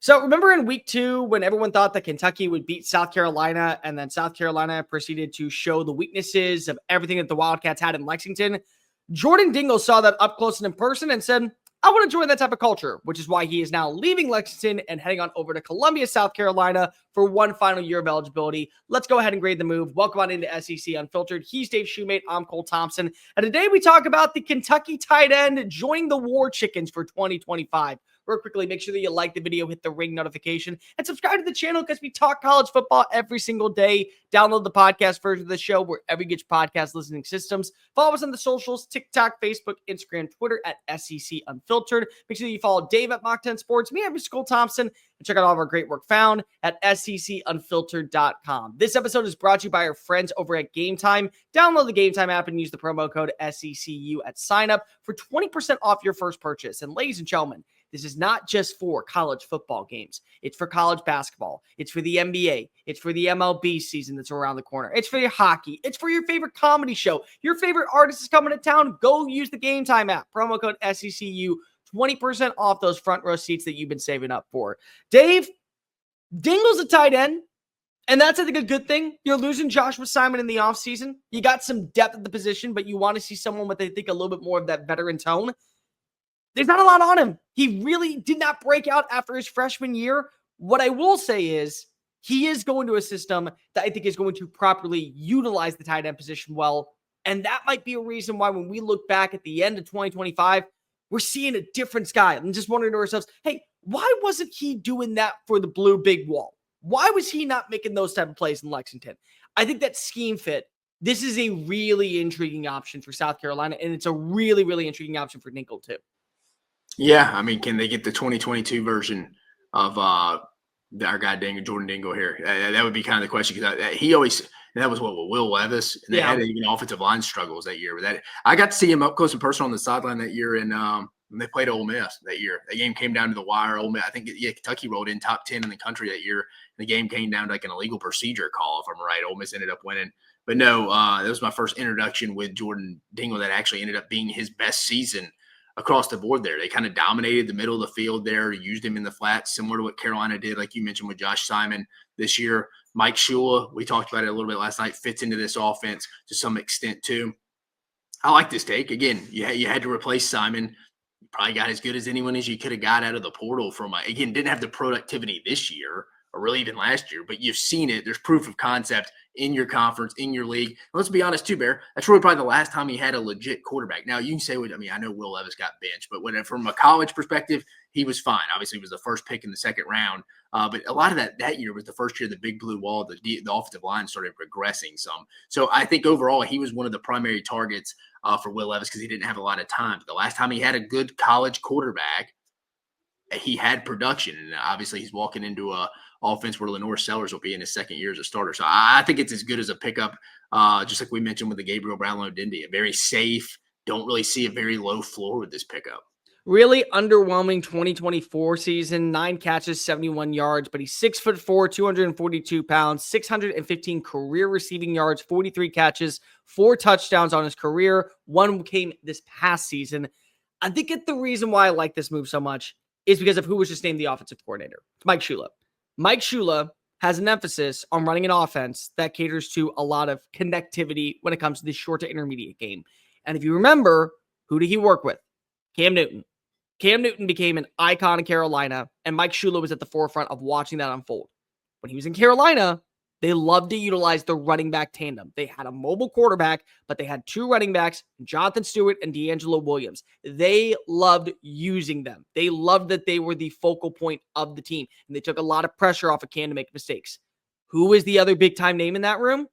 So remember in week 2 when everyone thought that Kentucky would beat South Carolina and then South Carolina proceeded to show the weaknesses of everything that the Wildcats had in Lexington? Jordan Dingle saw that up close and in person and said, I want to join that type of culture, which is why he is now leaving Lexington and heading on over to Columbia, South Carolina for one final year of eligibility. Let's go ahead and grade the move. Welcome on into SEC Unfiltered. He's Dave Shumate. I'm Cole Thompson. And today we talk about the Kentucky tight end joining the War Chickens for 2025. Real quickly, make sure that you like the video, hit the ring notification, and subscribe to the channel because we talk college football every single day. Download the podcast version of the show wherever you get your podcast listening systems. Follow us on the socials, TikTok, Facebook, Instagram, Twitter at SEC Unfiltered. Make sure that you follow Dave at Mock 10 Sports, me at Mr. Cole Thompson, and check out all of our great work found at secunfiltered.com. This episode is brought to you by our friends over at GameTime. Download the GameTime app and use the promo code SECU at sign up for 20% off your first purchase. And ladies and gentlemen, this is not just for college football games. It's for college basketball. It's for the NBA. It's for the MLB season that's around the corner. It's for your hockey. It's for your favorite comedy show. Your favorite artist is coming to town. Go use the Game Time app. Promo code SECU. 20% off those front row seats that you've been saving up for. Dave, Dingle's a tight end. And that's, I think, a good thing. You're losing Joshua Simon in the offseason. You got some depth at the position, but you want to see someone with, I think, a little bit more of that veteran tone. There's not a lot on him. He really did not break out after his freshman year. What I will say is he is going to a system that I think is going to properly utilize the tight end position well. And that might be a reason why when we look back at the end of 2025, we're seeing a different guy. I'm just wondering to ourselves, hey, why wasn't he doing that for the blue big wall? Why was he not making those type of plays in Lexington? I think that scheme fit. This is a really intriguing option for South Carolina, and it's a really, really intriguing option for Dingle too. Yeah, I mean, can they get the 2022 version of our guy Jordan Dingle here? That would be kind of the question because he always that was what Will Levis, and they had even offensive line struggles that year. But that I got to see him up close and personal on the sideline that year, and when they played Ole Miss that year. That game came down to the wire. Ole Miss, I think, Kentucky rolled in top 10 in the country that year. The game came down to like an illegal procedure call, if I'm right. Ole Miss ended up winning. But no, that was my first introduction with Jordan Dingle that actually ended up being his best season across the board there. They kind of dominated the middle of the field there, used him in the flats, similar to what Carolina did, like you mentioned with Josh Simon this year. Mike Shula, we talked about it a little bit last night, fits into this offense to some extent too. I like this take. Again, you had to replace Simon. You probably got as good as anyone as you could have got out of the portal from, again, didn't have the productivity this year or really even last year, but you've seen it. There's proof of concept in your conference, in your league. And let's be honest too, Bear, that's really probably the last time he had a legit quarterback. Now, you can say, I know Will Levis got benched, but from a college perspective, he was fine. Obviously, he was the first pick in the second round. But a lot of that year was the first year the big blue wall, the offensive line started regressing some. So I think overall he was one of the primary targets for Will Levis because he didn't have a lot of time. But the last time he had a good college quarterback, he had production. And obviously he's walking into a offense where LaNorris Sellers will be in his second year as a starter. So I think it's as good as a pickup, just like we mentioned with the Gabriel Brownlow-Dindy. A very safe, don't really see a very low floor with this pickup. Really underwhelming 2024 season, 9 catches, 71 yards, but he's 6'4", 242 pounds, 615 career receiving yards, 43 catches, 4 touchdowns on his career. 1 came this past season. I think the reason why I like this move so much is because of who was just named the offensive coordinator. It's Mike Shula. Mike Shula has an emphasis on running an offense that caters to a lot of connectivity when it comes to the short to intermediate game. And if you remember, who did he work with? Cam Newton. Cam Newton became an icon in Carolina, and Mike Shula was at the forefront of watching that unfold. When he was in Carolina, they loved to utilize the running back tandem. They had a mobile quarterback, but they had 2 running backs, Jonathan Stewart and D'Angelo Williams. They loved using them. They loved that they were the focal point of the team, and they took a lot of pressure off of Cam to make mistakes. Who was the other big-time name in that room?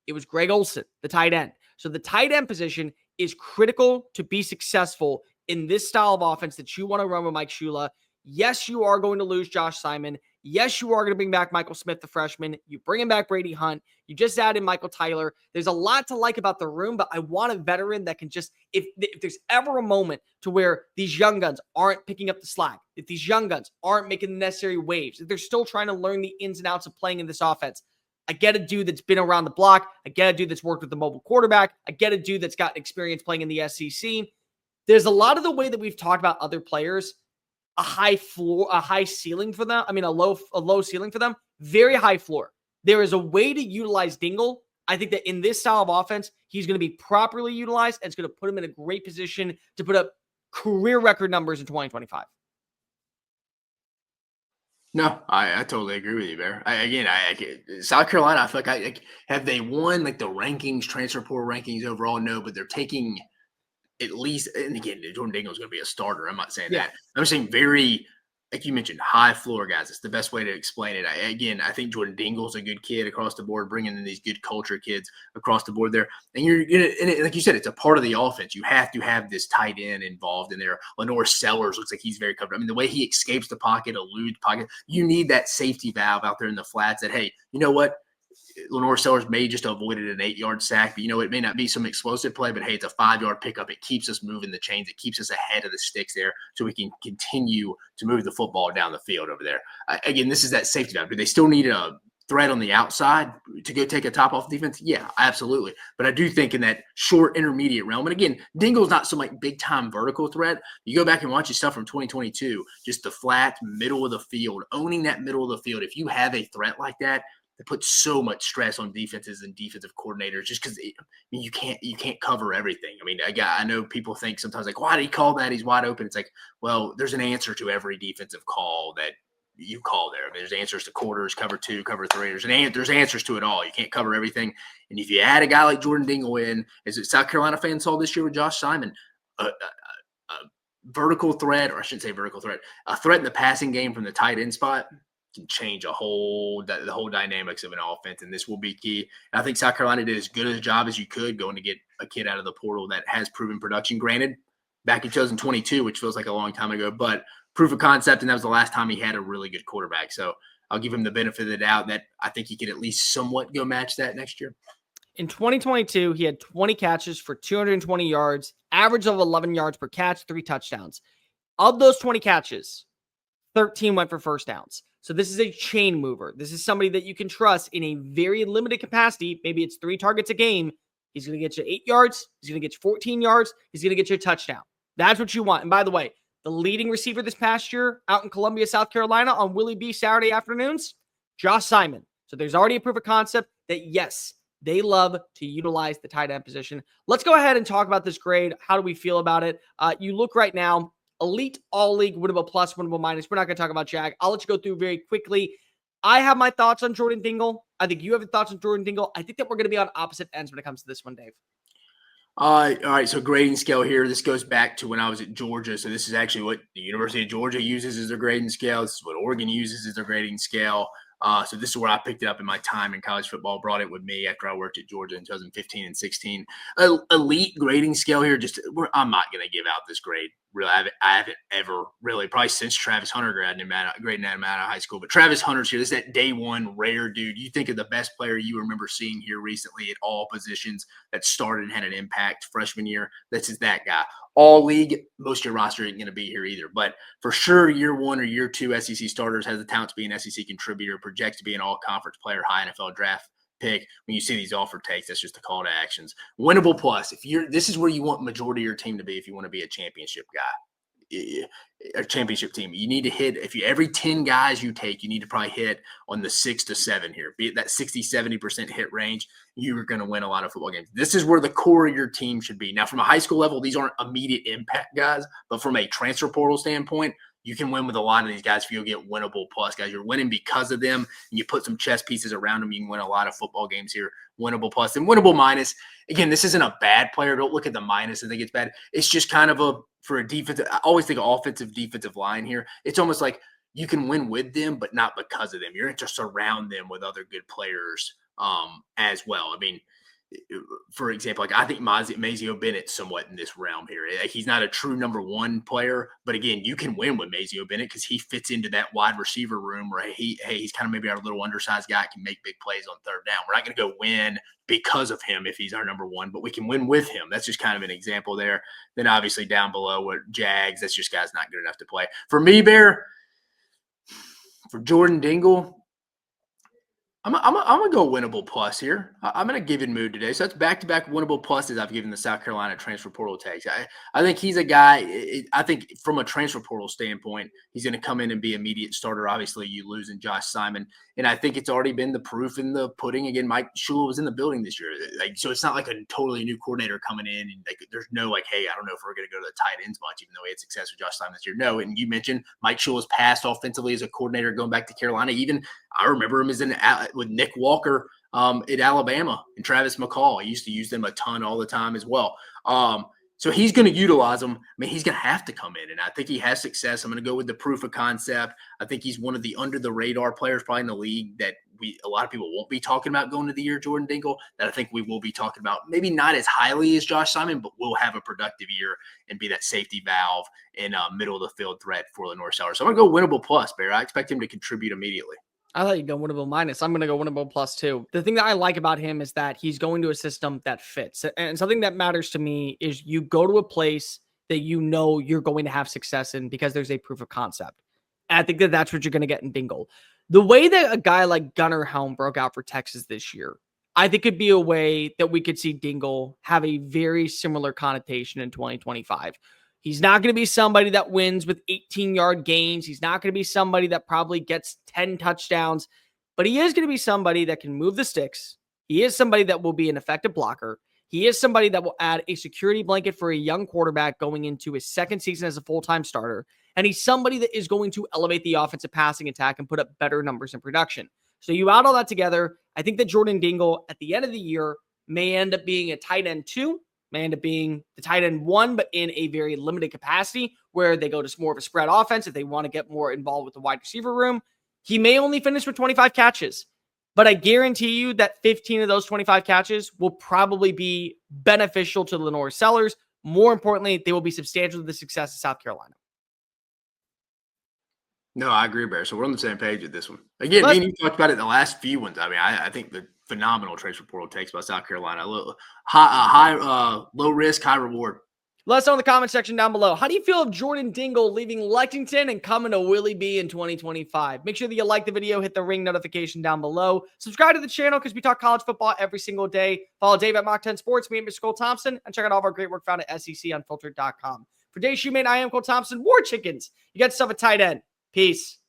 It was Greg Olsen, the tight end. So the tight end position is critical to be successful in this style of offense that you want to run with Mike Shula. Yes, you are going to lose Josh Simon. Yes, you are going to bring back Michael Smith, the freshman. You bring him back Brady Hunt. You just added Michael Tyler. There's a lot to like about the room, but I want a veteran that can just, if there's ever a moment to where these young guns aren't picking up the slack, if these young guns aren't making the necessary waves, if they're still trying to learn the ins and outs of playing in this offense, I get a dude that's been around the block. I get a dude that's worked with the mobile quarterback. I get a dude that's got experience playing in the SEC. There's a lot of the way that we've talked about other players a high floor, a high ceiling for them. I mean, a low ceiling for them. Very high floor. There is a way to utilize Dingle. I think that in this style of offense, he's going to be properly utilized, and it's going to put him in a great position to put up career record numbers in 2025. No, I totally agree with you, Bear. South Carolina, I feel like have they won like the rankings, transfer portal rankings overall? No, but they're taking at least, and again, Jordan Dingle is going to be a starter. I'm not saying that. I'm saying very, like you mentioned, high floor guys. It's the best way to explain it. I think Jordan Dingle is a good kid across the board, bringing in these good culture kids across the board there. And and like you said, it's a part of the offense. You have to have this tight end involved in there. LaNorris Sellers looks like he's very covered. I mean, the way he escapes the pocket, eludes pocket, you need that safety valve out there in the flats that, hey, you know what? LaNorris Sellers may just avoided an 8-yard sack, but it may not be some explosive play, but hey, it's a 5-yard pickup. It keeps us moving the chains. It keeps us ahead of the sticks there so we can continue to move the football down the field over there. Again, this is that safety valve. Do they still need a threat on the outside to go take a top off defense? Yeah, absolutely. But I do think in that short intermediate realm, and again, Dingle's not some like big time vertical threat. You go back and watch his stuff from 2022, just the flat middle of the field, owning that middle of the field. If you have a threat like that, they put so much stress on defenses and defensive coordinators just because you can't cover everything. I mean, I know people think sometimes like, why did he call that? He's wide open. It's like, well, there's an answer to every defensive call that you call there. I mean, there's answers to quarters, cover 2, cover 3. There's answers to it all. You can't cover everything. And if you add a guy like Jordan Dingle in, as a South Carolina fan saw this year with Josh Simon, a vertical threat, or I shouldn't say vertical threat, a threat in the passing game from the tight end spot can change the whole dynamics of an offense, and this will be key. And I think South Carolina did as good a job as you could going to get a kid out of the portal that has proven production. Granted, back in 2022, which feels like a long time ago, but proof of concept, and that was the last time he had a really good quarterback. So I'll give him the benefit of the doubt that I think he could at least somewhat go match that next year. In 2022, he had 20 catches for 220 yards, average of 11 yards per catch, 3 touchdowns. Of those 20 catches, 13 went for first downs. So this is a chain mover. This is somebody that you can trust in a very limited capacity. Maybe it's 3 targets a game. He's going to get you 8 yards. He's going to get you 14 yards. He's going to get you a touchdown. That's what you want. And by the way, the leading receiver this past year out in Columbia, South Carolina on Willie B Saturday afternoons, Josh Simon. So there's already a proof of concept that, yes, they love to utilize the tight end position. Let's go ahead and talk about this grade. How do we feel about it? You look right now, elite, all league, winnable plus, winnable minus. We're not going to talk about Jag. I'll let you go through very quickly. I have my thoughts on Jordan Dingle. I think you have your thoughts on Jordan Dingle. I think that we're going to be on opposite ends when it comes to this one, Dave. All right, so grading scale here. This goes back to when I was at Georgia. So this is actually what the University of Georgia uses as their grading scale. This is what Oregon uses as their grading scale. So this is where I picked it up in my time in college football, brought it with me after I worked at Georgia in 2015 and 16. Elite grading scale here. I'm not going to give out this grade. Really, I haven't ever really, probably since Travis Hunter grading him out of high school. But Travis Hunter's here. This is that day one rare dude. You think of the best player you remember seeing here recently at all positions that started and had an impact freshman year. This is that guy. All league, most of your roster ain't going to be here either. But for sure, year 1 or year 2 SEC starters, has the talent to be an SEC contributor, projects to be an all-conference player, high NFL draft pick. When you see these offer takes, that's just the call to actions. Winnable plus. This is where you want majority of your team to be if you want to be a championship guy. A championship team. You need to hit, every 10 guys you take, you need to probably hit on the 6 to 7 here. Be it that 60-70% hit range, you're going to win a lot of football games. This is where the core of your team should be. Now, from a high school level, these aren't immediate impact guys, but from a transfer portal standpoint, you can win with a lot of these guys if you'll get winnable plus guys. You're winning because of them, and you put some chess pieces around them. You can win a lot of football games here. Winnable plus and winnable minus. Again, this isn't a bad player. Don't look at the minus and think it's bad. It's just kind of for a defensive. I always think of offensive defensive line here. It's almost like you can win with them, but not because of them. You're to surround them with other good players as well. I mean, for example, like I think Mazio Bennett somewhat in this realm here. He's not a true number 1 player, but again, you can win with Mazio Bennett because he fits into that wide receiver room where he's kind of maybe our little undersized guy, can make big plays on third down. We're not going to go win because of him if he's our number 1, but we can win with him. That's just kind of an example there. Then obviously down below with Jags, that's just guys not good enough to play. For me, Bear, for Jordan Dingle, I'm gonna go winnable plus here. I'm in a given mood today, so that's back-to-back winnable pluses I've given the South Carolina transfer portal tags. I think he's a guy. I think from a transfer portal standpoint, he's going to come in and be immediate starter. Obviously, you lose in Josh Simon, and I think it's already been the proof in the pudding. Again, Mike Shula was in the building this year, so it's not like a totally new coordinator coming in, and there's no hey, I don't know if we're going to go to the tight ends much, even though he had success with Josh Simon this year. No, and you mentioned Mike Shula's past offensively as a coordinator going back to Carolina. Even I remember him as with Nick Walker at Alabama and Travis McCall. He used to use them a ton all the time as well. So he's going to utilize them. I mean, he's going to have to come in, and I think he has success. I'm going to go with the proof of concept. I think he's one of the under-the-radar players probably in the league that a lot of people won't be talking about going to the year, Jordan Dingle, that I think we will be talking about maybe not as highly as Josh Simon, but will have a productive year and be that safety valve and middle-of-the-field threat for LaNorris Sellers. So I'm going to go winnable plus, Bear. I expect him to contribute immediately. I thought you'd go winnable minus. I'm going to go winnable plus too. The thing that I like about him is that he's going to a system that fits. And something that matters to me is you go to a place that you know you're going to have success in because there's a proof of concept. And I think that that's what you're going to get in Dingle. The way that a guy like Gunnar Helm broke out for Texas this year, I think could be a way that we could see Dingle have a very similar connotation in 2025. He's not going to be somebody that wins with 18-yard gains. He's not going to be somebody that probably gets 10 touchdowns, but he is going to be somebody that can move the sticks. He is somebody that will be an effective blocker. He is somebody that will add a security blanket for a young quarterback going into his second season as a full-time starter. And he's somebody that is going to elevate the offensive passing attack and put up better numbers in production. So you add all that together, I think that Jordan Dingle at the end of the year may end up being a tight end 2, may end up being the tight end 1, but in a very limited capacity where they go to more of a spread offense if they want to get more involved with the wide receiver room. He may only finish with 25 catches, but I guarantee you that 15 of those 25 catches will probably be beneficial to LaNorris Sellers. More importantly, they will be substantial to the success of South Carolina. No, I agree, Bear. So we're on the same page with this one. Again, me and you talked about it in the last few ones. I mean, I think the phenomenal transfer portal takes by South Carolina. Low risk, high reward. Let us know in the comment section down below. How do you feel of Jordan Dingle leaving Lexington and coming to Willie B in 2025? Make sure that you like the video, hit the ring notification down below. Subscribe to the channel because we talk college football every single day. Follow Dave at Mock 10 Sports, me and Mr. Cole Thompson, and check out all of our great work found at SECUnfiltered.com. For Dave Shumate, I am Cole Thompson. War Chickens. You got yourself a tight end. Peace.